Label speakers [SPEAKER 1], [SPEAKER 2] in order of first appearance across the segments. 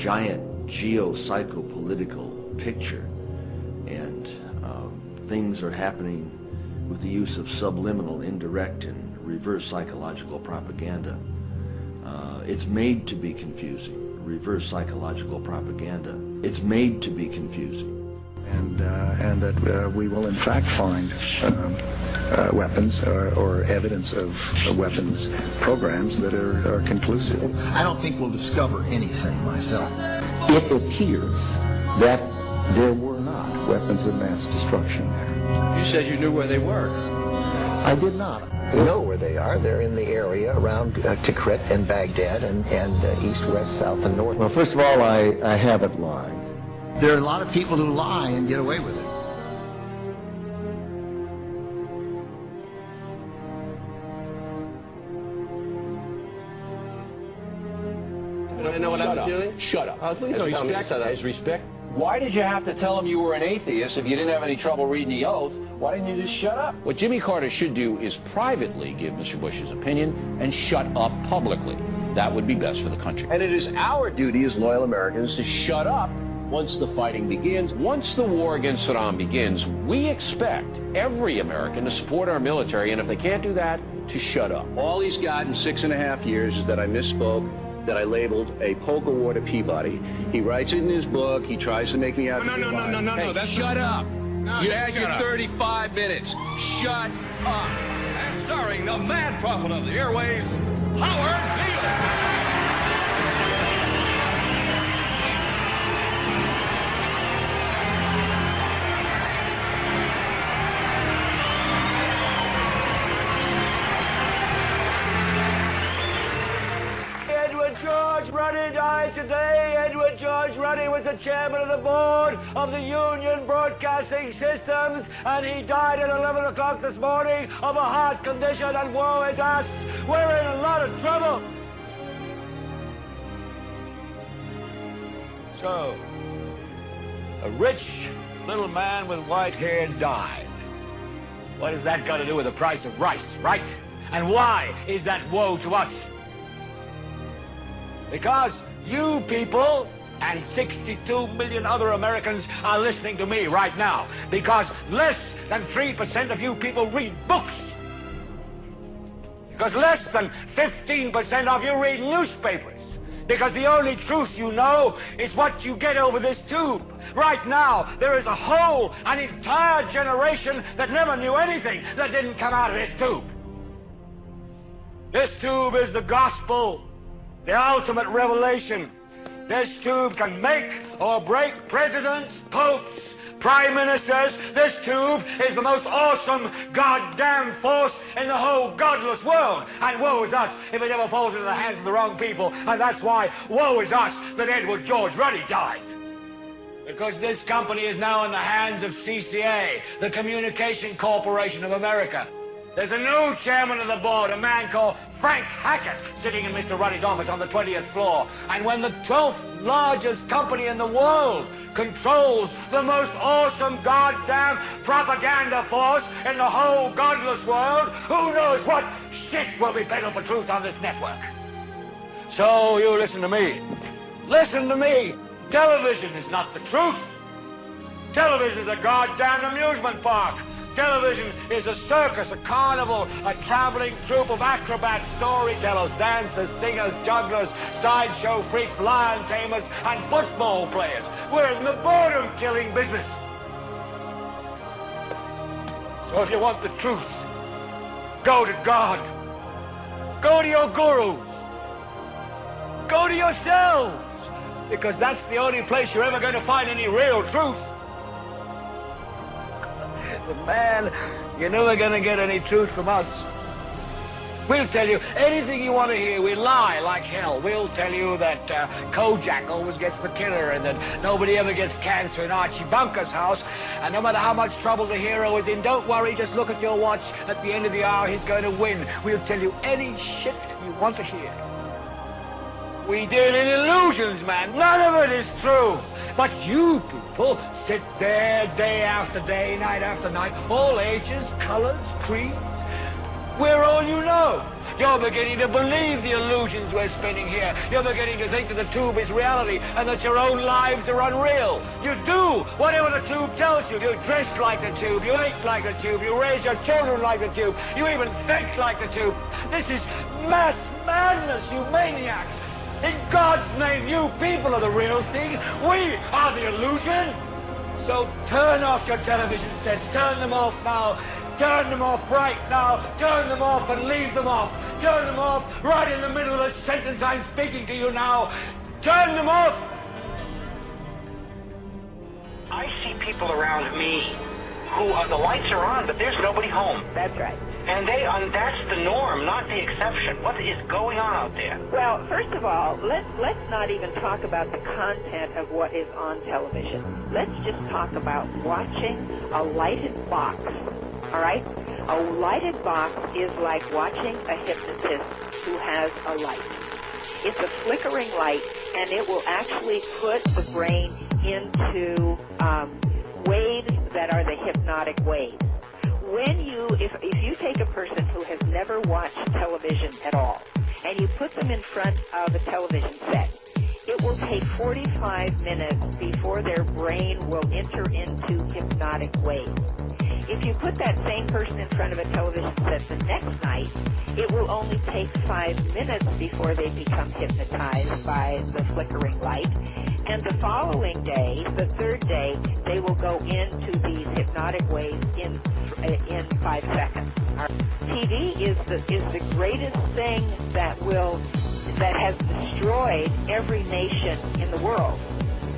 [SPEAKER 1] giant geopsychopolitical picture, and things are happening with the use of subliminal, indirect, and reverse psychological propaganda. It's made to be confusing. Reverse psychological propaganda. It's made to be confusing.
[SPEAKER 2] And that we will in fact find weapons or evidence of weapons programs that are conclusive.
[SPEAKER 3] I don't think we'll discover anything myself.
[SPEAKER 2] It appears that there were not weapons of mass destruction there.
[SPEAKER 4] You said you knew where they were.
[SPEAKER 2] I did not.
[SPEAKER 5] We know where they are. They're in the area around Tikrit and Baghdad and east, west, south, and north.
[SPEAKER 2] Well, first of all, I haven't lied.
[SPEAKER 3] There are a lot of people who lie and get away with it.
[SPEAKER 4] You want to know what I was doing?
[SPEAKER 6] Shut up.
[SPEAKER 4] Please don't tell me to shut up.
[SPEAKER 6] As respect. Why did you have to tell him you were an atheist if you didn't have any trouble reading the oath? Why didn't you just shut up? What Jimmy Carter should do is privately give Mr. Bush's opinion and shut up publicly. That would be best for the country. And it is our duty as loyal Americans to shut up once the fighting begins. Once the war against Saddam begins, we expect every American to support our military, and if they can't do that, to shut up. All he's got in 6.5 years is that I misspoke, that I labeled a polka war to Peabody. He writes it in his book. He tries to make me out to be a liar. Hey,
[SPEAKER 4] that's
[SPEAKER 6] shut up.
[SPEAKER 4] No,
[SPEAKER 6] You had your
[SPEAKER 4] up.
[SPEAKER 6] 35 minutes. Shut up.
[SPEAKER 7] And starring the mad prophet of the airways, Howard Neal.
[SPEAKER 8] George Ruddy died today. Edward George Ruddy was the chairman of the board of the Union Broadcasting Systems, and he died at 11 o'clock this morning of a heart condition, and woe is us. We're in a lot of trouble. So, a rich little man with white hair died. What has that got to do with the price of rice, right? And why is that woe to us? Because you people and 62 million other Americans are listening to me right now. Because less than 3% of you people read books. Because less than 15% of you read newspapers. Because the only truth you know is what you get over this tube. Right now, there is an entire generation that never knew anything that didn't come out of this tube. This tube is the gospel. The ultimate revelation. This tube can make or break presidents, popes, prime ministers. This tube is the most awesome goddamn force in the whole godless world. And woe is us if it ever falls into the hands of the wrong people. And that's why woe is us that Edward George Ruddy died. Because this company is now in the hands of CCA, the Communication Corporation of America. There's a new chairman of the board, a man called Frank Hackett, sitting in Mr. Ruddy's office on the 20th floor. And when the 12th largest company in the world controls the most awesome goddamn propaganda force in the whole godless world, who knows what shit will be peddled for truth on this network. So you listen to me. Listen to me. Television is not the truth. Television is a goddamn amusement park. Television is a circus, a carnival, a traveling troupe of acrobats, storytellers, dancers, singers, jugglers, sideshow freaks, lion tamers, and football players. We're in the boredom-killing business. So if you want the truth, go to God. Go to your gurus. Go to yourselves. Because that's the only place you're ever going to find any real truth. But man, you're never going to get any truth from us. We'll tell you anything you want to hear. We lie like hell. We'll tell you that Kojak always gets the killer and that nobody ever gets cancer in Archie Bunker's house. And no matter how much trouble the hero is in, don't worry, just look at your watch. At the end of the hour, he's going to win. We'll tell you any shit you want to hear. We deal in illusions, man. None of it is true. But you people sit there day after day, night after night, all ages, colors, creeds. We're all you know. You're beginning to believe the illusions we're spinning here. You're beginning to think that the tube is reality and that your own lives are unreal. You do whatever the tube tells you. You dress like the tube. You eat like the tube. You raise your children like the tube. You even think like the tube. This is mass madness, you maniacs. In God's name, you people are the real thing. We are the illusion. So turn off your television sets. Turn them off now. Turn them off right now. Turn them off and leave them off. Turn them off right in the middle of the sentence I'm speaking to you now. Turn them off.
[SPEAKER 9] I see people around me who the lights are on, but there's nobody home.
[SPEAKER 10] That's right.
[SPEAKER 9] And that's the norm, not the exception. What is going on out there?
[SPEAKER 10] Well, first of all, let's not even talk about the content of what is on television. Let's just talk about watching a lighted box, all right? A lighted box is like watching a hypnotist who has a light. It's a flickering light, and it will actually put the brain into waves that are the hypnotic waves. If you take a person who has never watched television at all, and you put them in front of a television set, it will take 45 minutes before their brain will enter into hypnotic waves. If you put that same person in front of a television set the next night, it will only take 5 minutes before they become hypnotized by the flickering light. And the following day, the third day, they will go into these hypnotic waves in 5 seconds. TV is the greatest thing that has destroyed every nation in the world,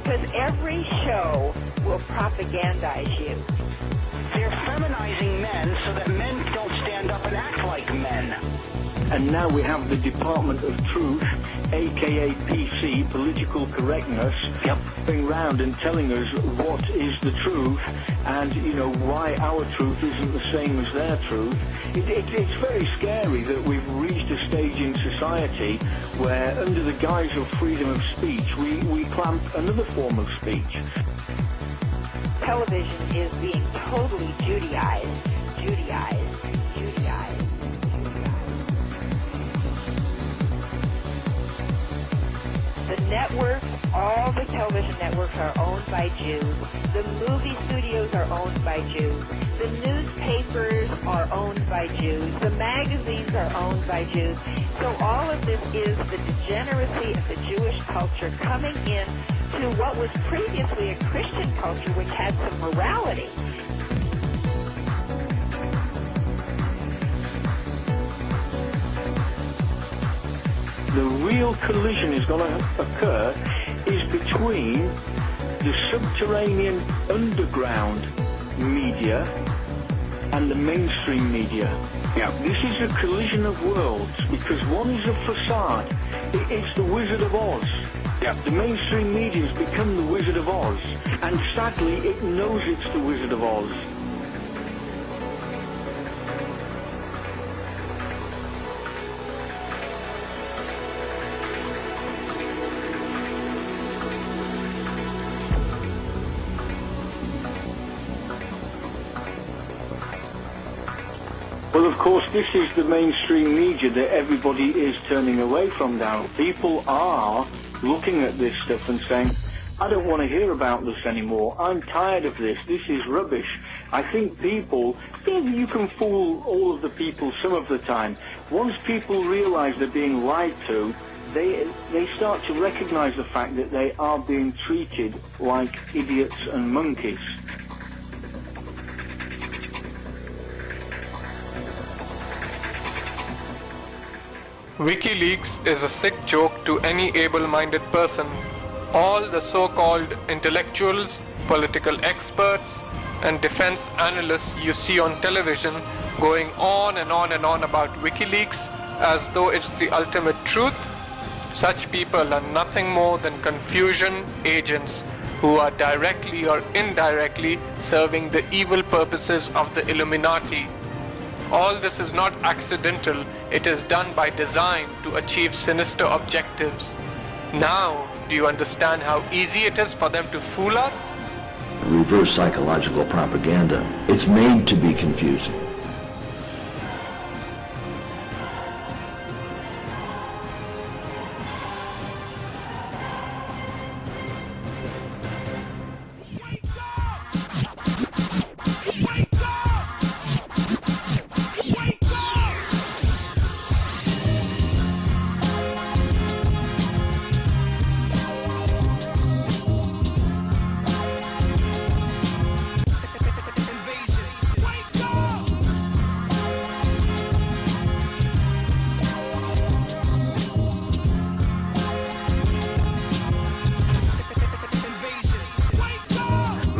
[SPEAKER 10] because every show will propagandize you.
[SPEAKER 9] They're feminizing men so that men don't stand up and act like men.
[SPEAKER 11] And now we have the Department of Truth, aka PC, political correctness, going round and telling us what is the truth and, why our truth isn't the same as their truth. It's very scary that we've reached a stage in society where, under the guise of freedom of speech, we clamp another form of speech.
[SPEAKER 10] Television is being totally Judaized. The networks, all the television networks are owned by Jews. The movie studios are owned by Jews. The newspapers are owned by Jews. The magazines are owned by Jews. So all of this is the degeneracy of the Jewish culture coming in to what was previously a Christian culture which had some morality.
[SPEAKER 11] The real collision is going to occur is between the subterranean underground media and the mainstream media. Yeah. This is a collision of worlds because one is a facade. It's the Wizard of Oz. Yeah. The mainstream media has become the Wizard of Oz, and sadly it knows it's the Wizard of Oz. Well, of course, this is the mainstream media that everybody is turning away from now. People are looking at this stuff and saying, I don't want to hear about this anymore. I'm tired of this. This is rubbish. I think people, you can fool all of the people some of the time. Once people realize they're being lied to, they start to recognize the fact that they are being treated like idiots and monkeys.
[SPEAKER 12] WikiLeaks is a sick joke to any able-minded person. All the so-called intellectuals, political experts, and defense analysts you see on television going on and on and on about WikiLeaks as though it's the ultimate truth, such people are nothing more than confusion agents who are directly or indirectly serving the evil purposes of the Illuminati. All this is not accidental, it is done by design to achieve sinister objectives. Now, do you understand how easy it is for them to fool us?
[SPEAKER 1] Reverse psychological propaganda. It's made to be confusing.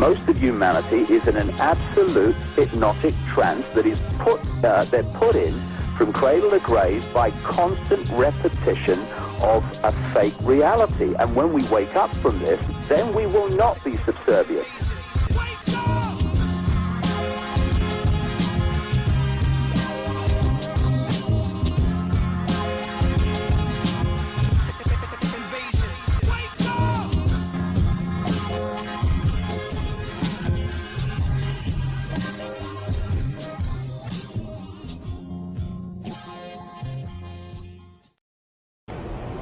[SPEAKER 13] most of humanity is in an absolute hypnotic trance that is they're put in from cradle to grave by constant repetition of a fake reality. And when we wake up from this, then we will not be subservient.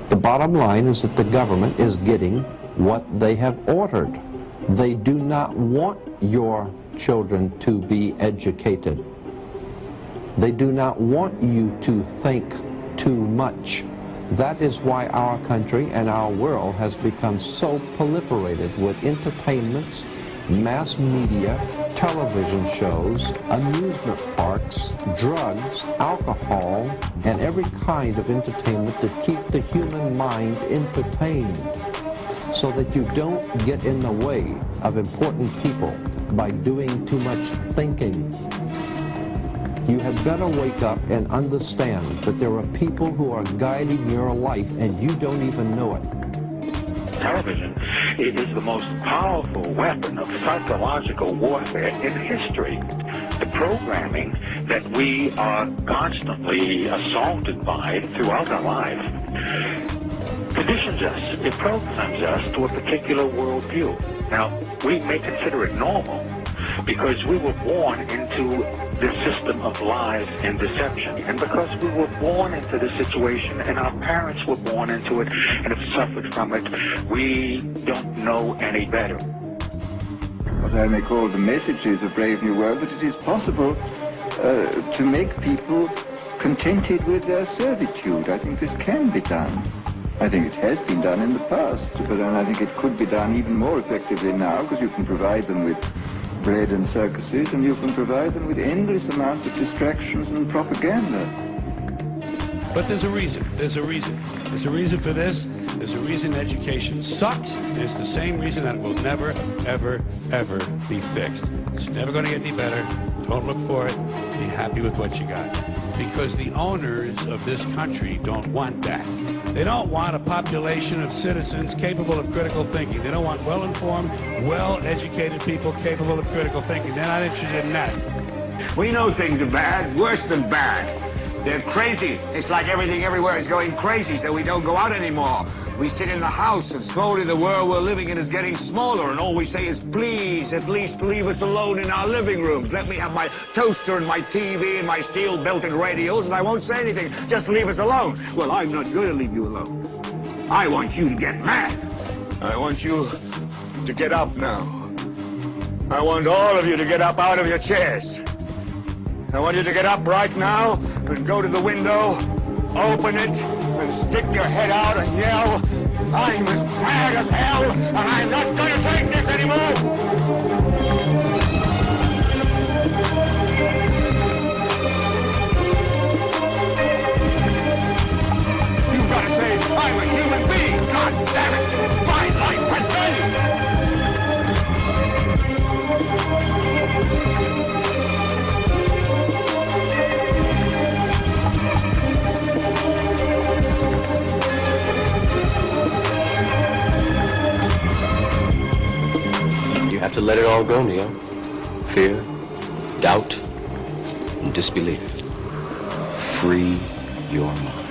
[SPEAKER 14] The bottom line is that the government is getting what they have ordered. They do not want your children to be educated. They do not want you to think too much. That is why our country and our world has become so proliferated with entertainments, mass media, television shows, amusement parks, drugs, alcohol, and every kind of entertainment to keep the human mind entertained so that you don't get in the way of important people by doing too much thinking. You had better wake up and understand that there are people who are guiding your life and you don't even know it.
[SPEAKER 15] Television is the most powerful weapon of psychological warfare in history. The programming that we are constantly assaulted by throughout our lives conditions us, it programs us to a particular worldview. Now, we may consider it normal because we were born into this system of lies and deception. And because we were born into this situation and our parents were born into it and have suffered from it, we don't know any better.
[SPEAKER 16] What I may call the messages of Brave New World, but it is possible to make people contented with their servitude. I think this can be done. I think it has been done in the past, but I think it could be done even more effectively now because you can provide them with bread and circuses, and you can provide them with endless amounts of distractions and propaganda.
[SPEAKER 17] But there's a reason. There's a reason. There's a reason for this. There's a reason education sucks, and it's the same reason that it will never, ever, ever be fixed. It's never going to get any better. Don't look for it. Be happy with what you got. Because the owners of this country don't want that. They don't want a population of citizens capable of critical thinking. They don't want well-informed, well-educated people capable of critical thinking. They're not interested in that.
[SPEAKER 8] We know things are bad, worse than bad. They're crazy. It's like everything everywhere is going crazy, so we don't go out anymore. We sit in the house, and slowly the world we're living in is getting smaller, and all we say is, please, at least leave us alone in our living rooms. Let me have my toaster and my TV and my steel-belted radios, and I won't say anything. Just leave us alone. Well, I'm not going to leave you alone. I want you to get mad. I want you to get up now. I want all of you to get up out of your chairs. I want you to get up right now and go to the window, open it, and stick your head out and yell, I'm as mad as hell, and I'm not going to take this anymore! You've got to say, I'm a human being, God damn it! My life has been!
[SPEAKER 18] You have to let it all go, Neo. Fear, doubt, and disbelief. Free your mind.